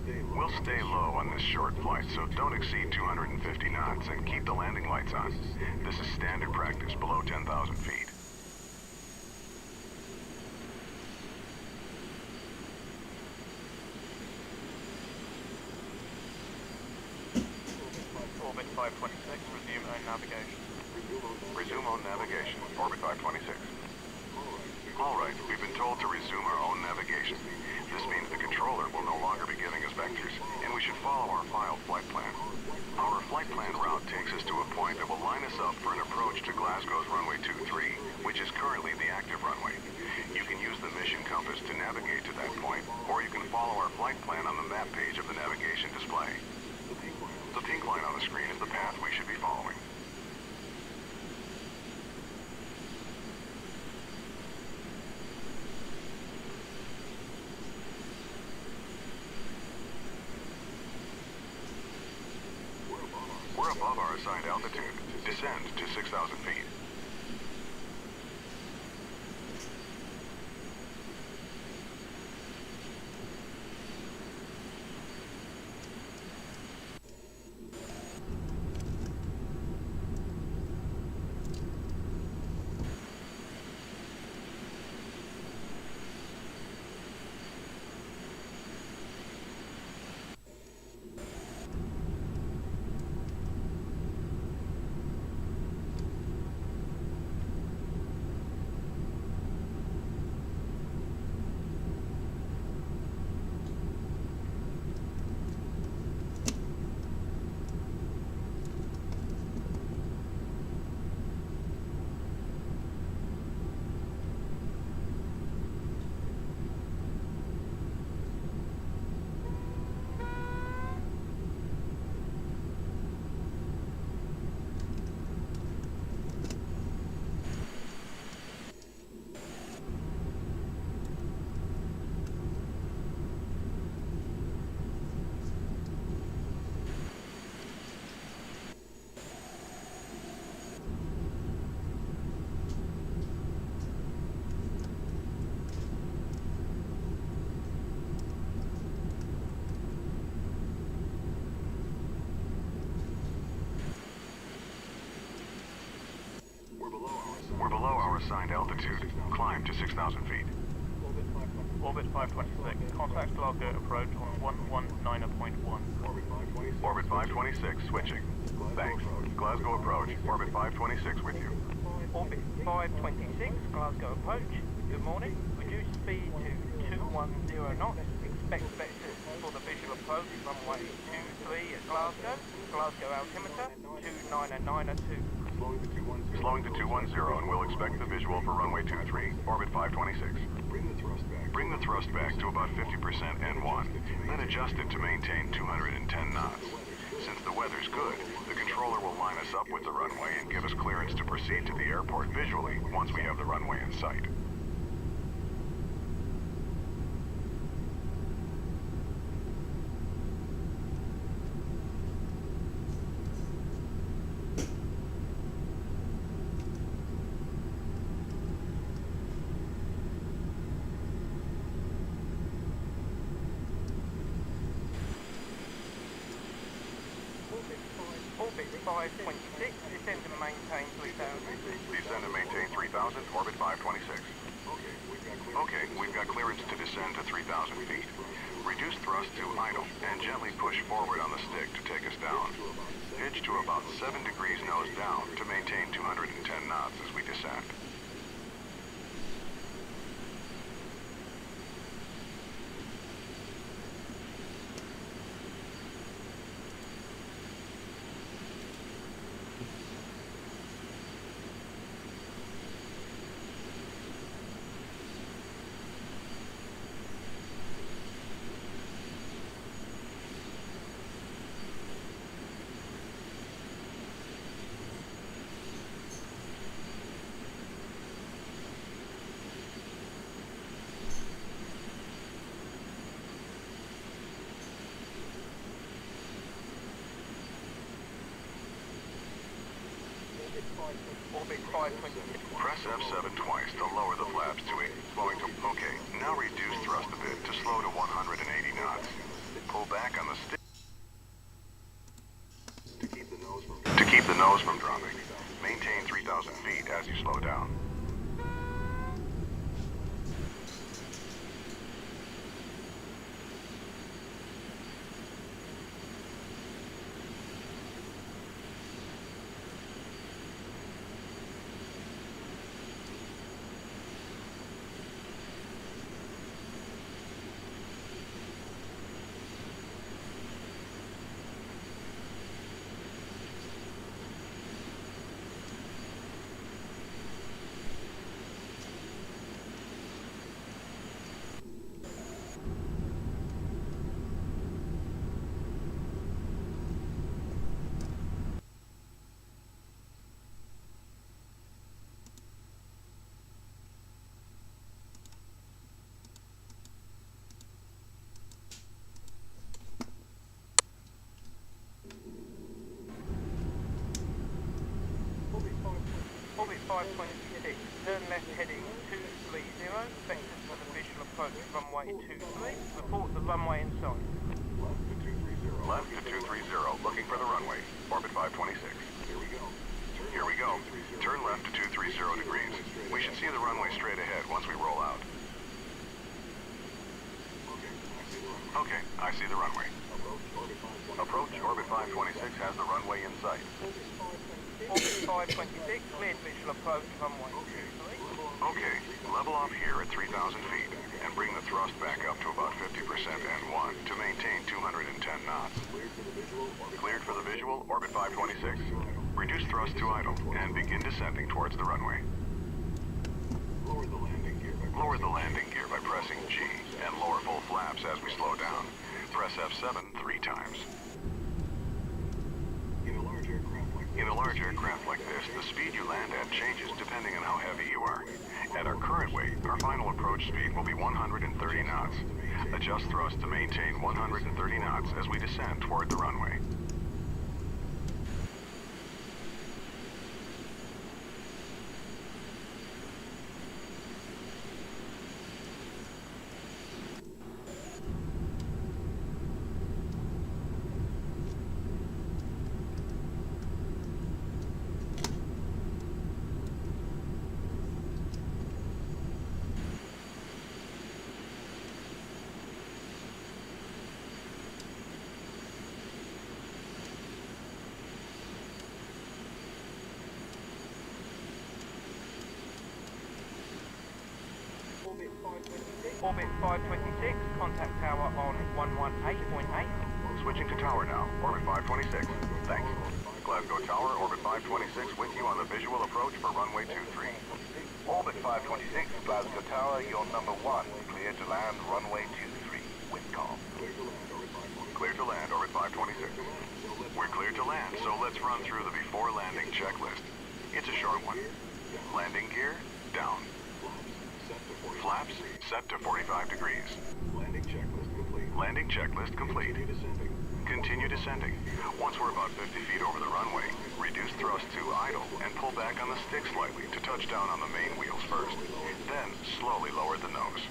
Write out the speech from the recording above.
We'll stay low on this short flight, so don't exceed 250 knots and keep the landing lights on. This is standard practice below 10,000 feet. Orbit 526, resume own navigation. Resume own navigation, Orbit 526. All right, we've been told to resume our own navigation. This means the controller will no longer be giving us vectors, and we should follow our filed flight plan. Our flight plan route takes us to a point that will line us up for an approach to Glasgow's runway 23, which is currently the active runway. You can use the mission compass to navigate to that point, or you can follow our flight plan on the map page of the navigation display. The pink line on the screen is the path we should be following. We're above our assigned altitude. Descend to 6,000 feet. We're below our assigned altitude. Climb to 6,000 feet. Orbit 526, contact Glasgow approach on 119.1. Orbit 526, switching. Thanks. Glasgow approach, Orbit 526 with you. Orbit 526, Glasgow approach. Good morning. Reduce speed to 210 knots. Expect vectors for the visual approach, runway 23 at Glasgow. Glasgow altimeter 29902. Slowing to 210 and we'll expect the visual for runway 23, Orbit 526. Bring the thrust back to about 50% N1, then adjust it to maintain 210 knots. Since the weather's good, the controller will line us up with the runway and give us clearance to proceed to the airport visually once we have the runway in sight. Orbit 526, descend and maintain 3,000. Descend and maintain 3,000, Orbit 526. Okay, we've got clearance to descend to 3,000 feet. Reduce thrust to idle and gently push forward on the stick to take us down. Pitch to about 7 degrees nose down to maintain 210 knots as we descend. Orbit 526. Press F7 twice to lower the flaps to 8. Slowing to... Okay, now reduce thrust a bit to slow to 180 knots. Pull back nose from dropping. Maintain 3,000 feet as you slow down. Orbit 526, turn left heading 230, vectors for the visual approach runway 23, report the runway inside. Left to 230, looking for the runway, orbit 526. Here we go. Turn left to 230 degrees. We should see the runway straight ahead once we roll out. Okay, I see the runway. Approach orbit 526 has the runway in sight. Orbit 526, cleared visual approach runway 23. Okay, level off here at 3,000 feet and bring the thrust back up to about 50% N1 to maintain 210 knots. Cleared for the visual, orbit 526. Reduce thrust to idle and begin descending towards the runway. Lower the landing gear by pressing G and lower full flaps as we slow down. Press F7 3 times. In a large aircraft like this, the speed you land at changes depending on how heavy you are. At our current weight, our final approach speed will be 130 knots. Adjust thrust to maintain 130 knots as we descend toward the runway. Orbit 526, contact tower on 118.8. Switching to tower now, orbit 526. Thanks. Glasgow Tower, orbit 526 with you on the visual approach for runway 23. Orbit 526, Glasgow Tower, you're number 1. Clear to land, runway 23. Windcom. Clear to land, orbit 526. We're clear to land, so let's run through the before landing checklist. It's a short one. Landing gear, down. Flaps, set to 45 degrees. Landing checklist complete. Continue descending. Once we're about 50 feet over the runway, reduce thrust to idle and pull back on the stick slightly to touch down on the main wheels first. Then slowly lower the nose.